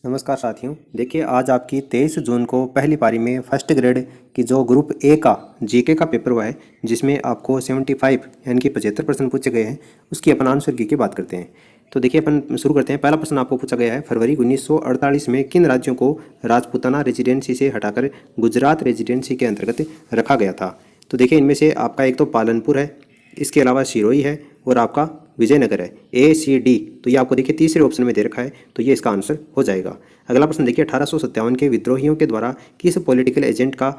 नमस्कार साथियों। देखिए आज आपकी 23 जून को पहली पारी में फर्स्ट ग्रेड की जो ग्रुप ए का जीके का पेपर हुआ है, जिसमें आपको 75 यानी कि 75 प्रश्न पूछे गए हैं, उसकी अपन आंसर की बात करते हैं। तो देखिए अपन शुरू करते हैं। पहला प्रश्न आपको पूछा गया है, फरवरी 1948 में किन राज्यों को राजपूताना रेजिडेंसी से हटाकर गुजरात रेजिडेंसी के अंतर्गत रखा गया था। तो देखिए इनमें से आपका एक तो पालनपुर है, इसके अलावा सिरोही है और आपका विजयनगर है। ए सी डी, तो ये आपको देखिए तीसरे ऑप्शन में दे रखा है, तो ये इसका आंसर हो जाएगा। अगला प्रश्न देखिए, 1857 के विद्रोहियों के द्वारा किस पॉलिटिकल एजेंट का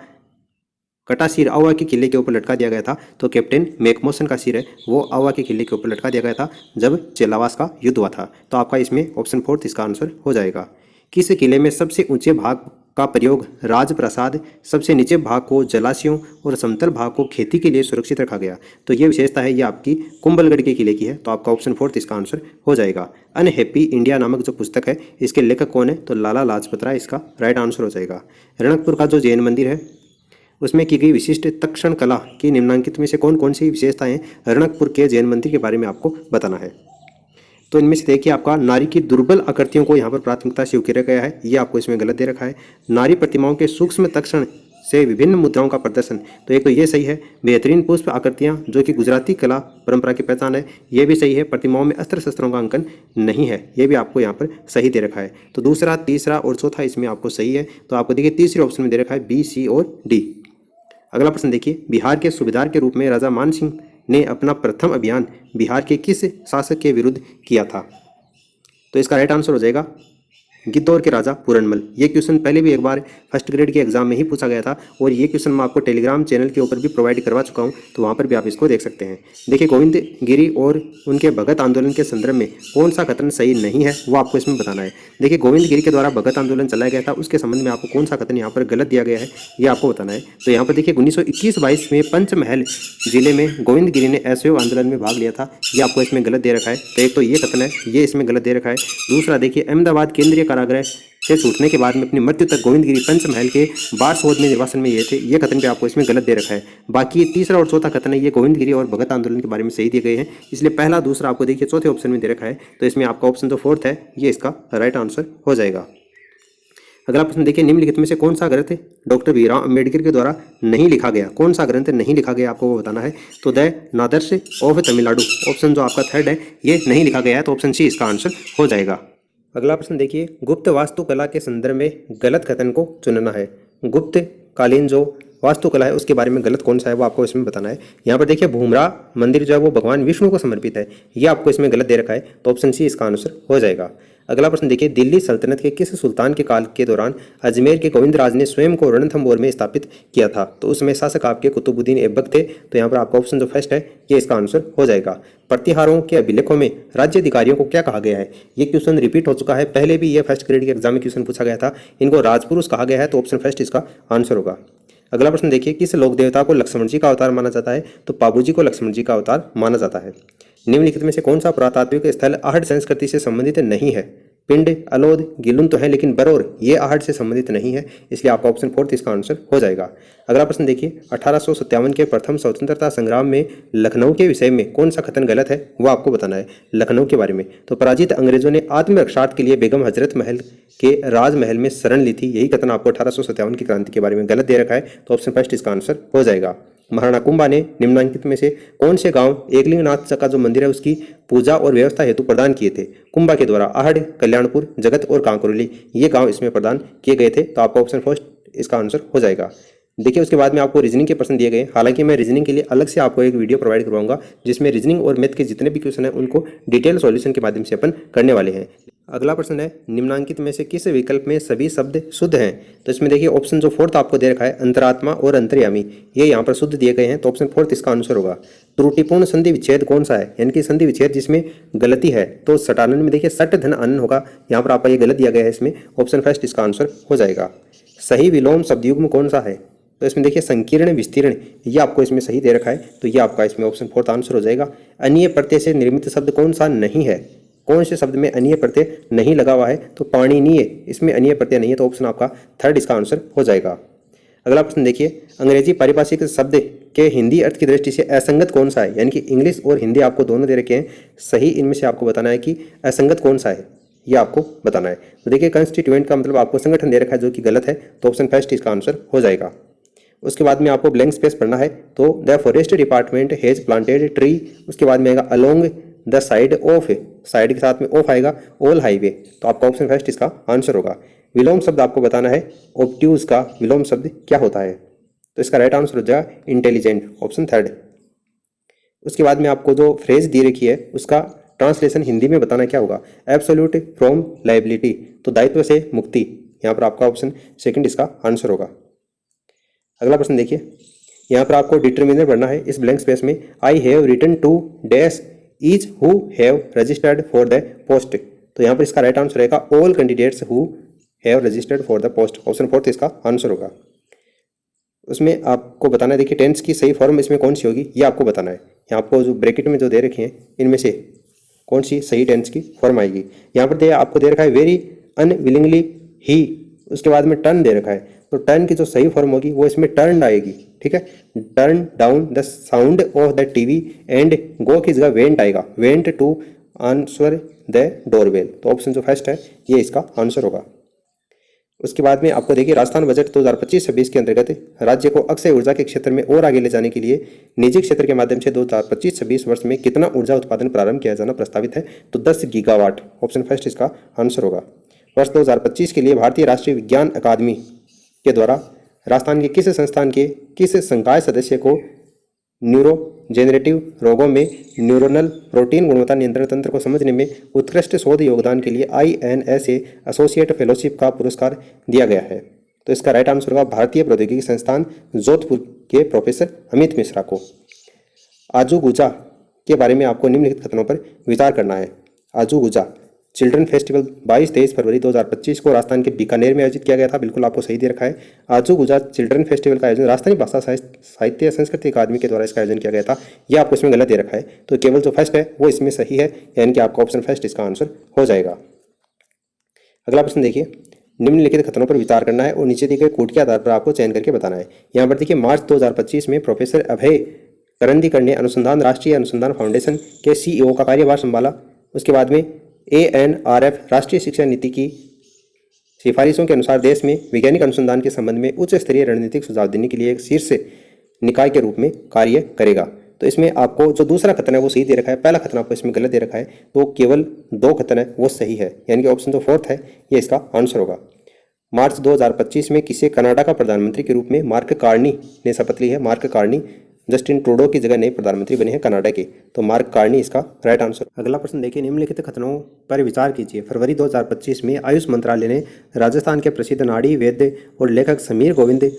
कटा सिर आवा के किले के ऊपर लटका दिया गया था। तो कैप्टन मैकमोसन का सिर है वो आवा के किले के ऊपर लटका दिया गया था जब चेलावास का युद्ध हुआ था। तो आपका इसमें ऑप्शन 4 इसका आंसर हो जाएगा। किस किले में सबसे ऊंचे भाग का प्रयोग राजप्रसाद, सबसे नीचे भाग को जलाशयों और समतल भाग को खेती के लिए सुरक्षित रखा गया। तो ये विशेषता है, ये आपकी कुंभलगढ़ के किले की है। तो आपका ऑप्शन 4 इसका आंसर हो जाएगा। अनहैप्पी इंडिया नामक जो पुस्तक है, इसके लेखक कौन है, तो लाला लाजपत राय इसका राइट आंसर हो जाएगा। रणकपुर का जो जैन मंदिर है उसमें की गई विशिष्ट तक्षण कला की निम्नलिखित में से कौन कौन सी विशेषताएं रणकपुर के जैन मंदिर के बारे में आपको बताना है। तो इनमें से देखिए आपका नारी की दुर्बल आकृतियों को यहाँ पर प्राथमिकता से उकेरा गया है, ये आपको इसमें गलत दे रखा है। नारी प्रतिमाओं के सूक्ष्म तक्षण से विभिन्न मुद्राओं का प्रदर्शन, तो एक तो ये सही है। बेहतरीन पुष्प आकृतियाँ जो कि गुजराती कला परंपरा की पहचान है, ये भी सही है। प्रतिमाओं में अस्त्र शस्त्रों का अंकन नहीं है, ये भी आपको यहाँ पर सही दे रखा है। तो दूसरा, तीसरा और चौथा इसमें आपको सही है। तो आपको देखिए तीसरे ऑप्शन में दे रखा है बी, सी और डी। अगला प्रश्न देखिए, बिहार के सूबेदार के रूप में राजा मान सिंह ने अपना प्रथम अभियान बिहार के किस शासक के विरुद्ध किया था। तो इसका राइट आंसर हो जाएगा गिद्धौर के राजा पूरनमल। ये क्वेश्चन पहले भी एक बार फर्स्ट ग्रेड के एग्जाम में ही पूछा गया था और ये क्वेश्चन मैं आपको टेलीग्राम चैनल के ऊपर भी प्रोवाइड करवा चुका हूँ, तो वहाँ पर भी आप इसको देख सकते हैं। देखिए गोविंद गिरी और उनके भगत आंदोलन के संदर्भ में कौन सा कथन सही नहीं है, वो आपको इसमें बताना है। देखिए गोविंद गिरी के द्वारा भगत आंदोलन चलाया गया था, उसके संबंध में आपको कौन सा कथन यहाँ पर गलत दिया गया है, ये आपको बताना है। तो यहाँ पर देखिए 1921-22 में पंचमहल जिले में गोविंद गिरी ने असहयोग आंदोलन में भाग लिया था, ये आपको इसमें गलत दे रखा है। तो एक तो ये कथन है, ये इसमें गलत दे रखा है। दूसरा देखिए, अहमदाबाद केंद्रीय कारागृह से छूटने के बाद में अपनी मृत्यु तक गोविंद गिरी पंचमहल के बारसोद में निर्वासन में ये थे, ये कथन भी आपको इसमें गलत दे रखा है। बाकी तीसरा और चौथा कथन है ये गोविंद गिरी और भगत आंदोलन के बारे में सही दिए गए हैं, इसलिए पहला दूसरा आपको देखिए चौथे ऑप्शन में दे रखा है। तो इसमें आपका ऑप्शन जो 4 है ये इसका राइट आंसर हो जाएगा। अगला प्रश्न देखिए, निम्नलिखित में से कौन सा ग्रंथ डॉक्टर भीमराव अम्बेडकर के द्वारा नहीं लिखा गया, कौन सा ग्रंथ नहीं लिखा गया आपको वो बताना है। तो द नादर्स ऑफ तमिलनाडु, ऑप्शन जो आपका 3 है ये नहीं लिखा गया है, तो ऑप्शन सी इसका आंसर हो जाएगा। अगला प्रश्न देखिए, गुप्त वास्तुकला के संदर्भ में गलत कथन को चुनना है। गुप्त कालीन जो वास्तुकला है उसके बारे में गलत कौन सा है वो आपको इसमें बताना है। यहाँ पर देखिए भूमरा मंदिर जो है वो भगवान विष्णु को समर्पित है, ये आपको इसमें गलत दे रखा है, तो ऑप्शन सी इसका आंसर हो जाएगा। अगला प्रश्न देखिए, दिल्ली सल्तनत के किस सुल्तान के काल के दौरान अजमेर के गोविंदराज ने स्वयं को रणथंभौर में स्थापित किया था। तो उसमें शासक आपके कुतुबुद्दीन ऐबक थे, तो यहाँ पर आपका ऑप्शन जो फर्स्ट है ये इसका आंसर हो जाएगा। प्रतिहारों के अभिलेखों में राज्य अधिकारियों को क्या कहा गया है, ये क्वेश्चन रिपीट हो चुका है, पहले भी ये फर्स्ट ग्रेड के एग्जाम में क्वेश्चन पूछा गया था। इनको राजपुरुष कहा गया है, तो ऑप्शन फर्स्ट इसका आंसर होगा। अगला प्रश्न देखिए, किस लोक देवता को लक्ष्मण जी का अवतार माना जाता है। तो पाबूजी को लक्ष्मण जी का अवतार माना जाता है। निम्नलिखित में से कौन सा पुरातात्विक स्थल आहट संस्कृति से संबंधित नहीं है। पिंड, अलोद, गिलुन तो है लेकिन बरौर ये आहट से संबंधित नहीं है, इसलिए आपका ऑप्शन 4 इसका आंसर हो जाएगा। अगला प्रश्न देखिए, 1857 के प्रथम स्वतंत्रता संग्राम में लखनऊ के विषय में कौन सा कथन गलत है वो आपको बताना है। लखनऊ के बारे में, तो पराजित अंग्रेजों ने आत्मरक्षार्थ के लिए बेगम हजरत महल के राजमहल में शरण ली थी, यही कथन आपको 1857 की क्रांति के बारे में गलत दे रखा है, तो ऑप्शन फर्स्ट इसका आंसर हो जाएगा। महाराणा कुंभा ने निम्नलिखित में से कौन से गांव एकलिंगनाथ का जो मंदिर है उसकी पूजा और व्यवस्था हेतु प्रदान किए थे। कुंभा के द्वारा आहड़, कल्याणपुर, जगत और कांकरोली ये गांव इसमें प्रदान किए गए थे, तो आपका ऑप्शन फर्स्ट इसका आंसर हो जाएगा। देखिए उसके बाद में आपको रीजनिंग के प्रश्न दिए गए, हालांकि मैं रीजनिंग के लिए अलग से आपको एक वीडियो प्रोवाइड करवाऊंगा जिसमें रीजनिंग और मैथ के जितने भी क्वेश्चन हैं उनको डिटेल सॉल्यूशन के माध्यम से अपन करने वाले हैं। अगला प्रश्न है, निम्नांकित में से किस विकल्प में सभी शब्द शुद्ध हैं। तो इसमें देखिए ऑप्शन जो 4 आपको दे रखा है अंतरात्मा और अंतर्यामी, ये यहाँ पर शुद्ध दिए गए हैं, तो ऑप्शन 4 इसका आंसर होगा। त्रुटिपूर्ण संधि विच्छेद कौन सा है, यानी कि संधि विच्छेद जिसमें गलती है, तो सटानन में देखिए सट धन अन्न होगा, यहाँ पर आपका ये गलत दिया गया है, इसमें ऑप्शन फर्स्ट इसका आंसर हो जाएगा। सही विलोम शब्दयुग्म कौन सा है, तो इसमें देखिए संकीर्ण विस्तीर्ण ये आपको इसमें सही दे रखा है, तो ये आपका इसमें ऑप्शन 4 आंसर हो जाएगा। अनीय प्रत्यय से निर्मित शब्द कौन सा नहीं है, कौन से शब्द में अनीय प्रत्यय नहीं लगा हुआ है, तो पाणिनीय इसमें अनीय प्रत्यय नहीं है, तो ऑप्शन आपका 3 इसका आंसर हो जाएगा। अगला प्रश्न देखिए, अंग्रेजी पारिभाषिक शब्द के हिंदी अर्थ की दृष्टि से असंगत कौन सा है, यानी कि इंग्लिश और हिंदी आपको दोनों दे रखे हैं, सही इनमें से आपको बताना है कि असंगत कौन सा है। ये आपको बताना है। तो देखिए कंस्टिट्यूएंट का मतलब आपको संगठन दे रखा है जो कि गलत है, तो ऑप्शन फर्स्ट इसका आंसर हो जाएगा। उसके बाद में आपको ब्लैंक स्पेस पढ़ना है, तो the forest department has planted tree, उसके बाद में आएगा along the side of, side के साथ में ऑफ आएगा, ऑल हाईवे, तो आपका ऑप्शन फर्स्ट इसका आंसर होगा। विलोम शब्द आपको बताना है, ऑब्ट्यूज का विलोम शब्द क्या होता है, तो इसका राइट आंसर हो जाएगा इंटेलिजेंट, ऑप्शन थर्ड। उसके बाद में आपको जो फ्रेज दी रखी है उसका ट्रांसलेशन हिंदी में बताना क्या होगा, एब्सोल्यूट फ्रॉम लाइबिलिटी, तो दायित्व से मुक्ति, यहाँ पर आपका ऑप्शन सेकंड इसका आंसर होगा। अगला प्रश्न देखिए, यहाँ पर आपको डिटर्मिनर पढ़ना है। इस ब्लैंक स्पेस में I have written to dash is who have registered for the post, तो यहाँ पर इसका राइट आंसर रहेगा all candidates who have registered for the post, option fourth इसका आंसर होगा। उसमें आपको बताना है, देखिए टेंस की सही फॉर्म इसमें कौन सी होगी ये आपको बताना है। यहाँ आपको जो ब्रैकेट में जो दे रखे हैं इनमें से कौन सी सही टेंस की फॉर्म आएगी। यहाँ पर आपको दे रखा है वेरी अनविलिंगली ही, उसके बाद में टर्न दे रखा है, तो टर्न की जो सही फॉर्म होगी वो इसमें टर्न आएगी, ठीक है। Turn down the sound of the TV and go की जगह वेंट आएगा, went to answer the doorbell, तो ऑप्शन जो फर्स्ट है ये इसका आंसर होगा। उसके बाद में आपको देखिए राजस्थान बजट 2025-26 के अंतर्गत राज्य को अक्षय ऊर्जा के क्षेत्र में और आगे ले जाने के लिए निजी क्षेत्र के माध्यम से 2025-26 वर्ष में कितना ऊर्जा उत्पादन प्रारंभ किया जाना प्रस्तावित है, तो 10 गीगावाट, ऑप्शन फर्स्ट इसका आंसर होगा। वर्ष 2025 के लिए भारतीय राष्ट्रीय विज्ञान अकादमी के द्वारा राजस्थान के किस संस्थान के किस संकाय सदस्य को न्यूरोजेनरेटिव रोगों में न्यूरोनल प्रोटीन गुणवत्ता नियंत्रण तंत्र को समझने में उत्कृष्ट शोध योगदान के लिए INSA एसोसिएट फेलोशिप का पुरस्कार दिया गया है, तो इसका राइट आंसर होगा भारतीय प्रौद्योगिकी संस्थान जोधपुर के प्रोफेसर अमित मिश्रा को। आजू गुजा के बारे में आपको निम्नलिखित कथनों पर विचार करना है। आजू गुजा चिल्ड्रन फेस्टिवल 22-23 फरवरी 2025 को राजस्थान के बीकानेर में आयोजित किया गया था, बिल्कुल आपको सही दे रखा है। आजू गुजा चिल्ड्रन फेस्टिवल का आयोजन राजस्थानी भाषा साहित्य संस्कृति अकादमी के द्वारा इसका आयोजन किया गया था, यह आपको इसमें गलत दे रखा है, तो केवल जो फर्स्ट है वो इसमें सही है, यानी कि आपका ऑप्शन फर्स्ट इसका आंसर हो जाएगा। अगला प्रश्न देखिए, निम्नलिखित कथनों पर विचार करना है और नीचे दिए गए कोड के आधार पर आपको चयन करके बताना है। यहाँ पर देखिए मार्च 2025 में प्रोफेसर अभय करंदीकर ने अनुसंधान राष्ट्रीय अनुसंधान फाउंडेशन के CEO का कार्यभार संभाला। उसके बाद में ANRF राष्ट्रीय शिक्षा नीति की सिफारिशों के अनुसार देश में वैज्ञानिक अनुसंधान के संबंध में उच्च स्तरीय रणनीतिक सुझाव देने के लिए एक शीर्ष निकाय के रूप में कार्य करेगा। तो इसमें आपको जो दूसरा कथन है वो सही दे रखा है, पहला कथन आपको इसमें गलत दे रखा है, तो केवल 2 कथन है वो सही है, यानी कि ऑप्शन जो फोर्थ है ये इसका आंसर होगा। मार्च 2025 में किसे कनाडा का प्रधानमंत्री के रूप में मार्क कार्नी ने शपथ ली है। मार्क कार्नी जस्टिन ट्रूडो की जगह नए प्रधानमंत्री बने हैं कनाडा के, तो मार्क कार्नी इसका राइट आंसर। अगला प्रश्न देखिए, निम्नलिखित कथनों पर विचार कीजिए। फरवरी 2025 में आयुष मंत्रालय ने राजस्थान के प्रसिद्ध नाड़ी वैद्य और लेखक समीर गोविंद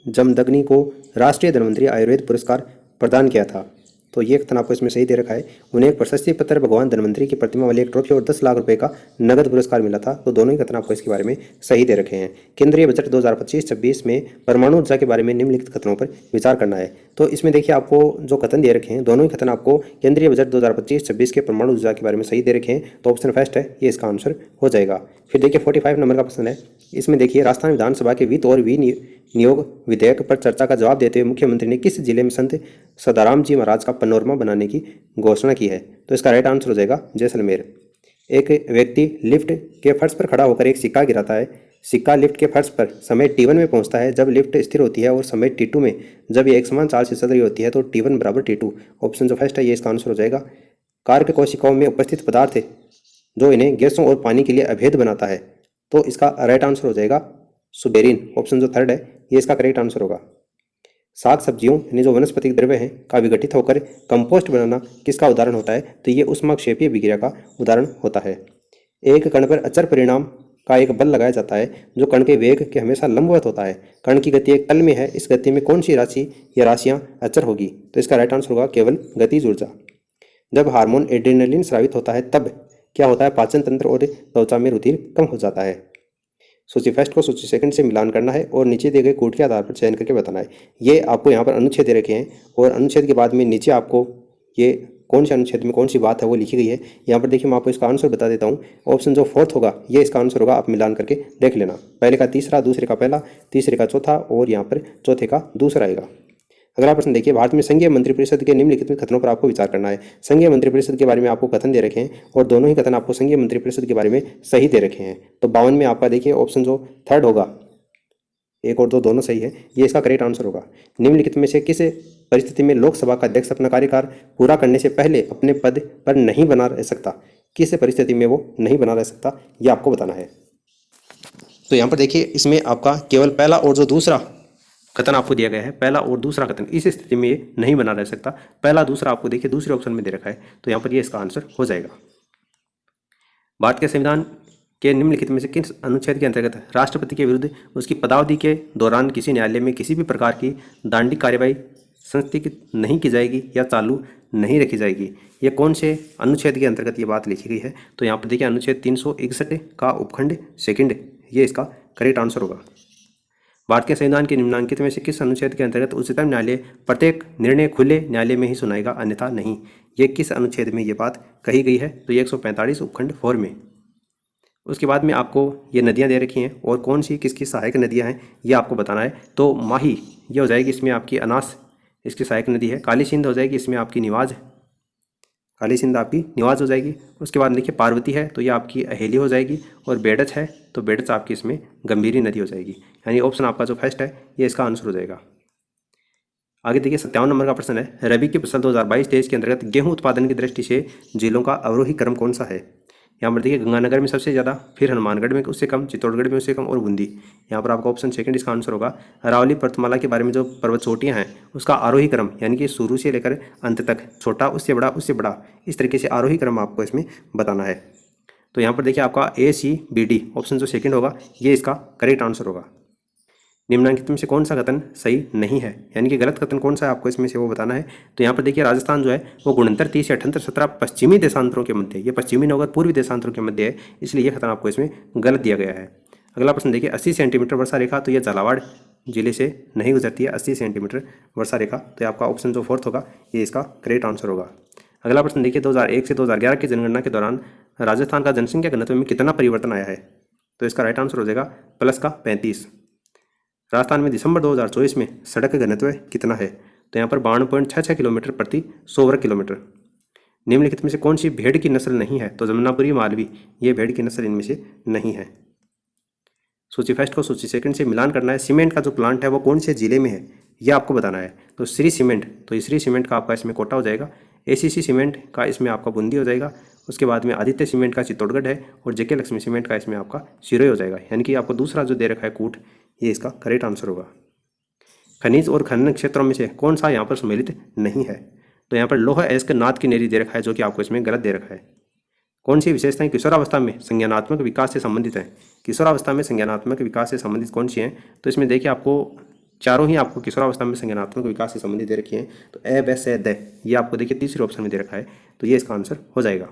जमदग्नि को राष्ट्रीय धन्वंतरी आयुर्वेद पुरस्कार प्रदान किया था, तो ये कथन आपको इसमें सही दे रखा है। उन्हें एक प्रशस्ति पत्र, भगवान धन्वंतरी की प्रतिमा वाली एक ट्रॉफी और 10 लाख रुपए का नगद पुरस्कार मिला था, तो दोनों ही कथन आपको इसके बारे में सही दे रखे हैं। केंद्रीय बजट 2025-26 में परमाणु ऊर्जा के बारे में निम्नलिखित कथनों पर विचार करना है। तो इसमें देखिए आपको जो कथन दे रखे हैं दोनों ही कथन आपको केंद्रीय बजट 2025-26 के परमाणु ऊर्जा के बारे में सही दे रखे हैं, तो ऑप्शन फर्स्ट है ये इसका आंसर हो जाएगा। फिर देखिए 45 नंबर का प्रश्न है, इसमें देखिए राजस्थान विधानसभा के वित्त और विनियोग विधेयक पर चर्चा का जवाब देते हुए मुख्यमंत्री ने किस जिले में संत सदाराम जी महाराज का पनोरमा बनाने की घोषणा की है, तो इसका राइट आंसर हो जाएगा जैसलमेर। एक व्यक्ति लिफ्ट के फर्श पर खड़ा होकर एक सिक्का गिराता है। सिक्का लिफ्ट के फर्श पर समय T1 में पहुंचता है जब लिफ्ट स्थिर होती है, और समय T2 में जब ये एक समान चाल से चल रही होती है, तो T1 बराबर T2, ऑप्शन जो फर्स्ट है ये इसका आंसर हो जाएगा। कार के कोशिकाओं में उपस्थित पदार्थ है जो इन्हें गैसों और पानी के लिए अभेद बनाता है, तो इसका राइट आंसर हो जाएगा सुबेरिन, ऑप्शन जो थर्ड है ये इसका करेक्ट आंसर होगा। साग सब्जियों यानी जो वनस्पतिक द्रव्य हैं का विघटित होकर कंपोस्ट बनाना किसका उदाहरण होता है, तो ये उष्माक्षेपीय विक्रिया का उदाहरण होता है। एक कण पर अचर परिणाम का एक बल लगाया जाता है जो कण के वेग के हमेशा लंबवत होता है। कण की गति एक तल में है, इस गति में कौन सी राशि या राशियां अचर होगी, तो इसका राइट आंसर होगा केवल गतिज ऊर्जा। जब हार्मोन एड्रेनलिन स्रावित होता है तब क्या होता है, पाचन तंत्र और त्वचा में रुधिर कम हो जाता है। सूची फर्स्ट को सूची सेकंड से मिलान करना है और नीचे दिए गए कोड के आधार पर चयन करके बताना है। ये आपको यहाँ पर अनुच्छेद दे रखे हैं और अनुच्छेद के बाद में नीचे आपको ये कौन से अनुच्छेद में कौन सी बात है वो लिखी गई है। यहाँ पर देखिए मैं आपको इसका आंसर बता देता हूँ। ऑप्शन जो फोर्थ होगा ये इसका आंसर होगा, आप मिलान करके देख लेना। पहले का तीसरा, दूसरे का पहला, तीसरे का चौथा और यहाँ पर चौथे का दूसरा आएगा। अगला प्रश्न देखिए, भारत में संघीय मंत्रिपरिषद के निम्नलिखित में कथनों पर आपको विचार करना है। संघीय मंत्रिपरिषद के बारे में आपको कथन दे रखे हैं और दोनों ही कथन आपको संघीय मंत्रिपरिषद के बारे में सही दे रखे हैं। तो 52 में आपका देखिए ऑप्शन जो थर्ड होगा, 1 और 2 दोनों सही है, ये इसका करेक्ट आंसर होगा। निम्नलिखित में से किस परिस्थिति में लोकसभा का अध्यक्ष अपना कार्यकाल पूरा करने से पहले अपने पद पर नहीं बना रह सकता? किस परिस्थिति में वो नहीं बना रह सकता, ये आपको बताना है। तो यहाँ पर देखिए, इसमें आपका केवल पहला और जो दूसरा कथन आपको दिया गया है, पहला और दूसरा कथन, इस स्थिति में ये नहीं बना रह सकता। पहला दूसरा आपको देखिए दूसरे ऑप्शन में दे रखा है, तो यहाँ पर ये इसका आंसर हो जाएगा। भारत के संविधान के निम्नलिखित में से किस अनुच्छेद के अंतर्गत राष्ट्रपति के विरुद्ध उसकी पदावधि के दौरान किसी न्यायालय में किसी भी प्रकार की दंडिक कार्रवाई संस्थगित नहीं की जाएगी या चालू नहीं रखी जाएगी? ये कौन से अनुच्छेद के अंतर्गत ये बात लिखी गई है? तो यहाँ पर देखिए अनुच्छेद 361 का उपखंड सेकंड, ये इसका करेक्ट आंसर होगा। भारत के संविधान के निम्नांकित में से किस अनुच्छेद के अंतर्गत उच्चतम न्यायालय प्रत्येक निर्णय खुले न्यायालय में ही सुनाएगा, अन्यथा नहीं? ये किस अनुच्छेद में ये बात कही गई है? तो ये 145 उपखंड 4 में। उसके बाद में आपको ये नदियाँ दे रखी हैं और कौन सी किसकी सहायक नदियाँ हैं ये आपको बताना है। तो माही ये हो जाएगी, इसमें आपकी अनास इसकी सहायक नदी है। काली सिंध हो जाएगी, इसमें आपकी निवाज, काली सिंध आपकी निवाज हो जाएगी। उसके बाद देखिए पार्वती है, तो ये आपकी अहेली हो जाएगी। और बेडच है, तो बेडच आपकी इसमें गंभीरी नदी हो जाएगी। यानी ऑप्शन आपका जो फर्स्ट है ये इसका आंसर हो जाएगा। आगे देखिए 57 नंबर का प्रश्न है, रबी की फसल 2022-23 के अंतर्गत गेहूं उत्पादन की दृष्टि से जिलों का अवरोही क्रम कौन सा है? यहाँ पर देखिए गंगानगर में सबसे ज़्यादा, फिर हनुमानगढ़ में उससे कम, चित्तौड़गढ़ में उससे कम और बूंदी। यहाँ पर आपका ऑप्शन सेकंड इसका आंसर होगा। अरावली पर्वतमाला के बारे में जो पर्वत चोटियाँ हैं उसका आरोही क्रम, यानी कि शुरू से लेकर अंत तक, छोटा उससे बड़ा उससे बड़ा, इस तरीके से आरोही क्रम आपको इसमें बताना है। तो यहाँ पर देखिए आपका ACBD ऑप्शन जो सेकंड होगा ये इसका करेक्ट आंसर होगा। निम्नलिखित में से कौन सा कथन सही नहीं है, यानी कि गलत कथन कौन सा है आपको इसमें से वो बताना है। तो यहाँ पर देखिए राजस्थान जो है वो गुणंतर 30 से 78 17 पश्चिमी देशांतरों के मध्य, ये पश्चिमी नौगढ़ पूर्वी देशांतरों के मध्य है, इसलिए ये कथन आपको इसमें गलत दिया गया है। अगला प्रश्न देखिए 80 सेंटीमीटर वर्षा रेखा, तो ये झालावाड़ जिले से नहीं गुजरती है 80 सेंटीमीटर वर्षा रेखा, तो आपका ऑप्शन जो फोर्थ होगा ये इसका करेक्ट आंसर होगा। अगला प्रश्न देखिए 2001 से 2011 की जनगणना के दौरान राजस्थान का जनसंख्या घनत्व में कितना परिवर्तन आया है? तो इसका राइट आंसर हो जाएगा प्लस का 35। राजस्थान में दिसंबर 2024 में सड़क घनत्व कितना है? तो यहाँ पर 52.66 किलोमीटर प्रति 100 वर्ग किलोमीटर। निम्नलिखित में से कौन सी भेड़ की नस्ल नहीं है? तो जमुनापुरी मालवी, ये भेड़ की नस्ल इनमें से नहीं है। सूची फर्स्ट को सूची सेकंड से मिलान करना है। सीमेंट का जो प्लांट है वो कौन से जिले में है यह आपको बताना है। तो श्री सीमेंट, तो श्री सीमेंट का आपका इसमें कोटा हो जाएगा। ACC सीमेंट का इसमें आपका बूंदी हो जाएगा। उसके बाद में आदित्य सीमेंट का चित्तौड़गढ़ है और JK लक्ष्मी सीमेंट का इसमें आपका सिरोही हो जाएगा। यानी कि आपको दूसरा जो दे रखा है कूट, ये इसका करेक्ट आंसर होगा। खनिज और खनन क्षेत्रों में से कौन सा यहाँ पर सम्मिलित नहीं है? तो यहाँ पर लोहा अयस्क नाद की नेरी दे रखा है, जो कि आपको इसमें गलत दे रखा है। कौन सी विशेषताएं किशोरावस्था में संज्ञानात्मक विकास से संबंधित है? किशोरावस्था में संज्ञानात्मक विकास से संबंधित कौन सी हैं? तो इसमें देखिए आपको चारों ही आपको किशोरावस्था में संज्ञानात्मक विकास से संबंधित दे रखी हैं। तो ए ब से द, ये आपको देखिए तीसरे ऑप्शन में दे रखा है, तो ये इसका आंसर हो जाएगा।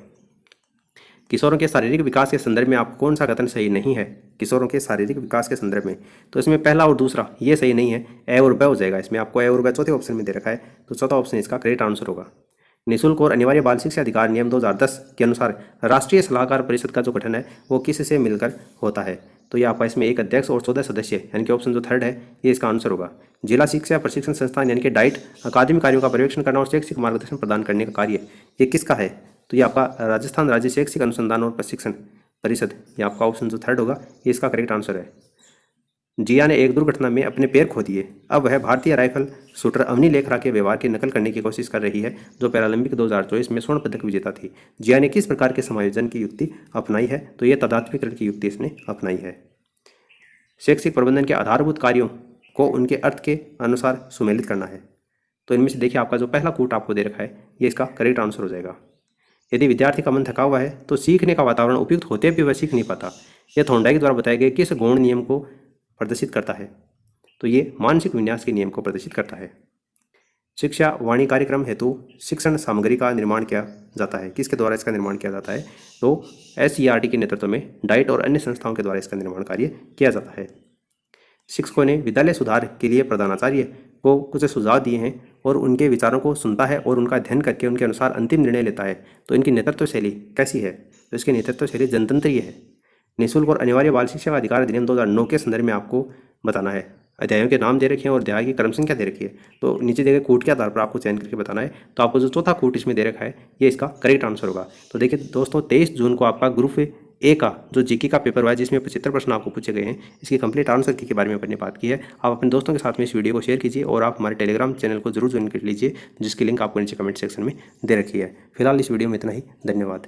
किशोरों के शारीरिक विकास के संदर्भ में आपको कौन सा कथन सही नहीं है? किशोरों के शारीरिक विकास के संदर्भ में, तो इसमें पहला और दूसरा ये सही नहीं है, ए और ब हो जाएगा। इसमें आपको ए और ब चौथे ऑप्शन में दे रखा है, तो चौथा ऑप्शन इसका करेक्ट आंसर होगा। निःशुल्क और अनिवार्य बाल शिक्षा अधिकार नियम 2010 के अनुसार राष्ट्रीय सलाहकार परिषद का जो गठन है वो किससे मिलकर होता है? तो ये आपका इसमें एक अध्यक्ष और 14 सदस्य, यानी कि ऑप्शन जो थर्ड है ये इसका आंसर होगा। जिला शिक्षा प्रशिक्षण संस्थान यानी कि डाइट अकादमिक कार्यों का पर्यवेक्षण करना और शैक्षिक मार्गदर्शन प्रदान करने का कार्य ये किसका है? तो ये आपका राजस्थान राज्य शैक्षिक अनुसंधान और प्रशिक्षण परिषद, ये आपका ऑप्शन जो थर्ड होगा ये इसका करेक्ट आंसर है। जिया ने एक दुर्घटना में अपने पैर खो दिए, अब वह भारतीय राइफल शूटर अवनी लेखरा के व्यवहार की नकल करने की कोशिश कर रही है, जो पैरालंपिक 2024 में स्वर्ण पदक विजेता थी। जिया ने किस प्रकार के समायोजन की युक्ति अपनाई है? तो यह तदात्मीकरण की युक्ति इसने अपनाई है। शैक्षिक प्रबंधन के आधारभूत कार्यों को उनके अर्थ के अनुसार सुमेलित करना है। तो इनमें से देखिए आपका जो पहला कूट आपको दे रखा है ये इसका करेक्ट आंसर हो जाएगा। यदि विद्यार्थी का मन थका हुआ है तो सीखने का वातावरण उपयुक्त होते भी वह सीख नहीं पाता, यह थॉर्नडाइक द्वारा बताए गए किस गौण नियम को प्रदर्शित करता है? तो ये मानसिक विन्यास के नियम को प्रदर्शित करता है। शिक्षा वाणी कार्यक्रम हेतु शिक्षण सामग्री का निर्माण किया जाता है, किसके द्वारा इसका निर्माण किया जाता है? तो SCERT के नेतृत्व में डाइट और अन्य संस्थाओं के द्वारा इसका निर्माण कार्य किया जाता है। शिक्षकों ने विद्यालय सुधार के लिए प्रधानाचार्य को कुछ सुझाव दिए हैं और उनके विचारों को सुनता है और उनका अध्ययन करके उनके अनुसार अंतिम निर्णय लेता है। तो इनकी नेतृत्व शैली कैसी है? तो इसकी नेतृत्व शैली जनतंत्रीय है। निःशुल्क और अनिवार्य बाल शिक्षा का अधिकार अधिनियम 2009 के संदर्भ में आपको बताना है। अध्यायों के नाम दे रखे हैं और अध्याय की क्रम संख्या दे रखी है। तो नीचे देखिए कूट के आधार पर आपको चयन करके बताना है। तो आपको जो चौथा कूट इसमें दे रखा है ये इसका करेक्ट आंसर होगा। तो देखिए दोस्तों 23 जून को आपका ग्रुप ए का जो जीके का पेपर हुआ है जिसमें 75 प्रश्न आपको पूछे गए हैं, इसकी कंप्लीट आंसर की के बारे में अपनी बात की है। आप अपने दोस्तों के साथ में इस वीडियो को शेयर कीजिए और आप हमारे टेलीग्राम चैनल को जरूर ज्वाइन कर लीजिए, जिसकी लिंक आपको नीचे कमेंट सेक्शन में दे रखी है। फिलहाल इस वीडियो में इतना ही। धन्यवाद।